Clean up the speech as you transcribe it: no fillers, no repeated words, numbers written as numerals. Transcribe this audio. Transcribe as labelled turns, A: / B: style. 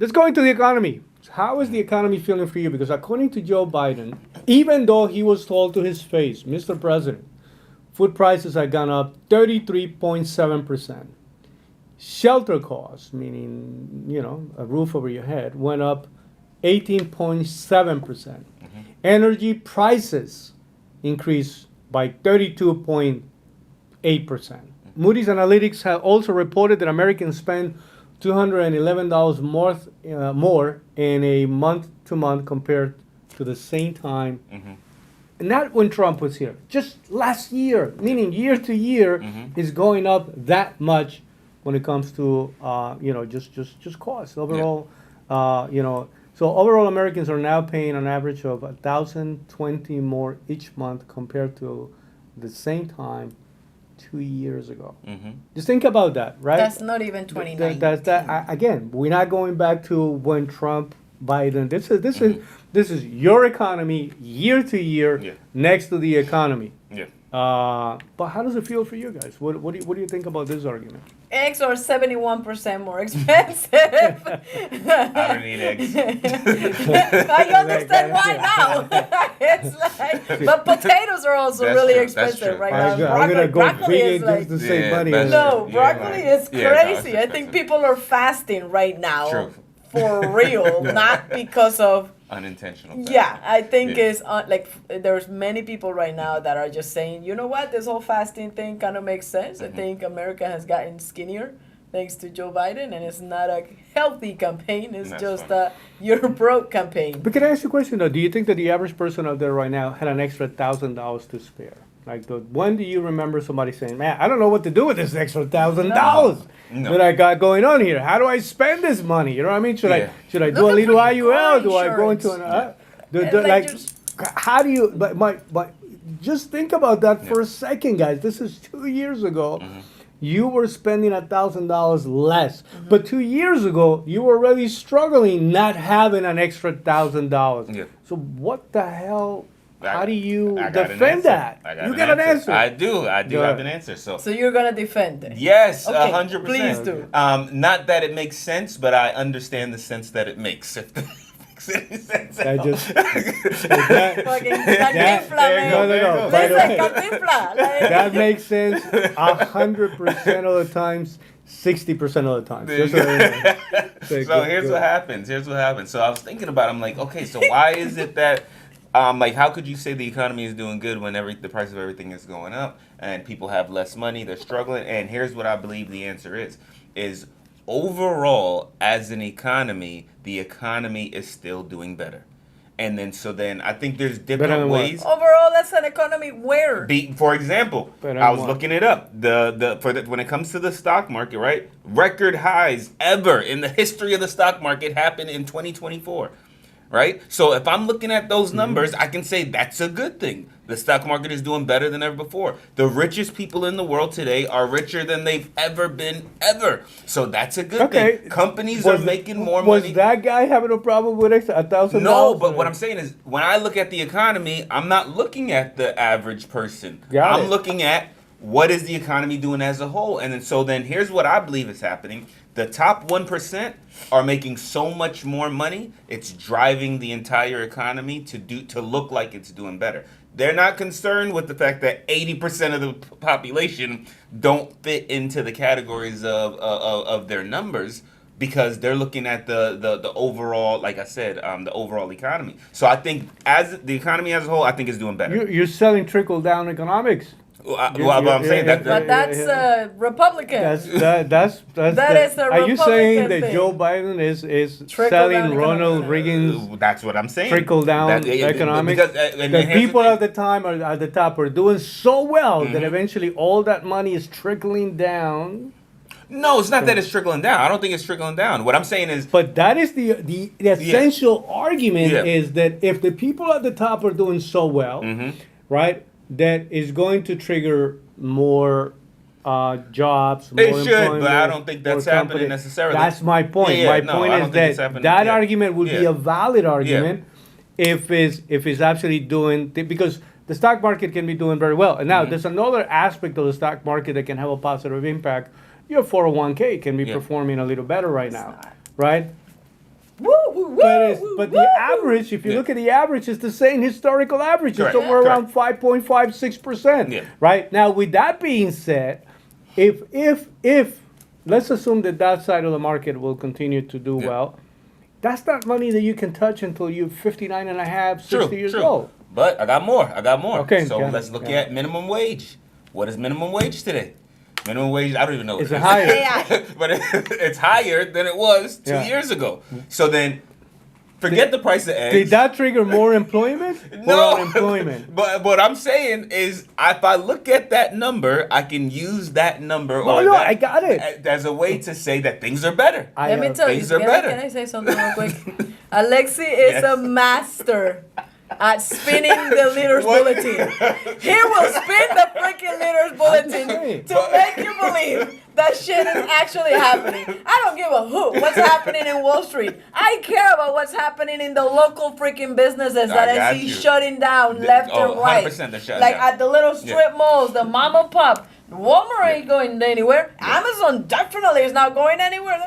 A: let's go into the economy. How is the economy feeling for you? Because according to Joe Biden, even though he was told to his face, Mr. President, food prices have gone up 33.7%. Shelter costs, meaning, a roof over your head, went up 18.7%. Energy prices increased by 32.8%. Moody's Analytics have also reported that Americans spend $211 more in a month-to-month compared to the same time. And not when Trump was here. Just last year, meaning year to year, is going up that much when it comes to just costs overall. So overall, Americans are now paying an average of $1,020 more each month compared to the same time 2 years ago. Just think about that, right?
B: That's not even 2019.
A: Again, we're not going back to when Trump, Biden. This is your economy year to year next to the economy. But how does it feel for you guys? What do you think about this argument?
B: Eggs are 71% more expensive.
C: I don't need eggs.
B: I understand why now. It's like, but potatoes are also
C: That's
B: really
C: true. That's
B: expensive
C: true.
B: right now.
A: I'm gonna go
B: Broccoli is
A: vegan
B: like,
A: just to save
C: Yeah,
A: money.
C: that's
B: no,
C: Yeah,
B: broccoli is
C: Yeah, no,
B: crazy.
C: it's
B: I think
C: expensive.
B: people are fasting right now
C: True.
B: for real, not because of.
C: Unintentional.
B: Yeah, I think
C: Yeah.
B: it's there's many people right now that are just saying, you know what, this whole fasting thing kind of makes sense. I think America has gotten skinnier thanks to Joe Biden, and it's not a healthy campaign. It's
C: That's
B: just
C: funny.
B: you're broke campaign.
A: But can I ask you a question though? Do you think that the average person out there right now had an extra $1,000 to spare? Like, when do you remember somebody saying, "Man, I don't know what to do with this extra $1,000
C: No.
A: that I got going on here? How do I spend this money?" You know what I mean? Should
C: Yeah.
A: I do a
B: Look
A: little
B: at your
A: IUL?
B: car
A: Do I go into
B: insurance.
A: an
B: Like, just-
A: how do you? But just think about that for a second, guys. This is 2 years ago. You were spending $1,000 less, but 2 years ago you were already struggling not having an extra $1,000.
C: Yeah.
A: So what the hell? How do you
C: I got an
A: defend
C: answer.
A: that?
C: I got
A: You got an answer.
C: I do
A: Go
C: have
A: ahead.
C: an answer. So
B: So you're gonna defend it.
C: yes,
B: Okay,
C: 100%.
B: please do.
C: Not that it makes sense, but I understand the sense that it makes. If that makes any sense. at
A: I
C: all.
A: just-
B: Fucking cantinfla,
C: there you go,
B: man.
C: there you
A: go.
B: Listen,
A: By the way,
B: cantinfla. Like,
A: that makes sense 100% of the times, 60% of the time.
C: There you
A: Just so you know.
C: So
A: Go-
C: here's
A: go.
C: what happens. So I was thinking about it. I'm like, okay, so why is it that how could you say the economy is doing good when the price of everything is going up and people have less money, they're struggling? And here's what I believe the answer is overall as an economy, the economy is still doing better. And then I think there's
A: Better
C: different
A: than what?
C: ways.
B: overall, that's an economy where?
C: For example,
A: But
C: I was
A: what?
C: looking it up. When it comes to the stock market, right? Record highs ever in the history of the stock market happened in 2024. Right? So if I'm looking at those numbers, I can say that's a good thing. The stock market is doing better than ever before. The richest people in the world today are richer than they've ever been, ever. So that's a good thing. Companies are making more money.
A: Was that guy having a problem with extra $1,000?
C: No, but what I'm saying is, when I look at the economy, I'm not looking at the average person.
A: Got
C: I'm
A: it.
C: looking at what is the economy doing as a whole. And then here's what I believe is happening. The top 1% are making so much more money, it's driving the entire economy to look like it's doing better. They're not concerned with the fact that 80% of the population don't fit into the categories of their numbers, because they're looking at the overall, like I said, the overall economy. So I think as the economy as a whole, I think is doing better.
A: You're selling trickle-down economics.
C: I'm saying that.
B: But that's Republican.
A: That's
B: That is a
A: Are you saying
B: Republican
A: that
B: thing.
A: Joe Biden is
B: Trickle
A: selling
B: down
A: Ronald
B: economics.
A: Reagan's
C: That's what I'm saying.
A: trickle down economics?
C: Because, and
A: The
C: here's
A: people
C: thing.
A: at the time are at the top are doing so well that eventually all that money is trickling down.
C: No, it's not that it's trickling down. I don't think it's trickling down. What I'm saying is,
A: But that is the essential argument
C: Yeah.
A: is that if the people at the top are doing so well, right, that is going to trigger more jobs. More
C: It should, but I
A: employment,
C: don't think that's
A: more
C: happening
A: company.
C: necessarily.
A: That's my point.
C: Yeah,
A: My
C: no,
A: point
C: I
A: is
C: don't think it's
A: that
C: happening.
A: that
C: Yeah.
A: argument would be
C: Yeah.
A: a valid argument if it's actually doing because the stock market can be doing very well. And now there's another aspect of the stock market that can have a positive impact. Your 401k can be
C: Yeah.
A: performing a little better right now,
B: not.
A: right? But the average, if you
C: Yeah.
A: look at the average, it's the same historical average. It's
C: Correct.
A: somewhere
C: Yeah.
A: around 5.56%.
C: Yeah.
A: Right? Now, with that being said, if let's assume that that side of the market will continue to do
C: Yeah.
A: well, that's not money that you can touch until you're 59 and a half, 60
C: True,
A: years
C: true.
A: old.
C: But I got more.
A: Okay,
C: So
A: yeah,
C: let's look
A: yeah.
C: at minimum wage. What is minimum wage today? Minimum wage, I don't even know.
A: Is
C: what
A: it higher?
B: AI.
C: But it's higher than it was 2
A: Yeah.
C: years ago. So then, forget the price of eggs.
A: Did that trigger more employment or unemployment?
C: But what I'm saying is, if I look at that number, I can use that number
A: No,
C: or
A: no,
C: that
A: I got it.
C: as a way to say that things are better.
B: Let me tell you,
C: things are
B: can,
C: better.
B: can I say something real quick? Alexi is
C: Yes.
B: a master at spinning the leader's
C: What?
B: bulletin. He will spin the freaking leader's bulletin
A: saying.
B: to make you believe that shit is actually happening. I don't give a hoot what's happening in Wall Street. I care about what's happening in the local freaking businesses that
C: I
B: I
C: got
B: see
C: you.
B: shutting down
C: The-
B: left
C: oh,
B: and right.
C: 100% they're shutting
B: like
C: down.
B: at the little strip malls, the mom and pop. Walmart ain't going anywhere. Amazon definitely is not going anywhere.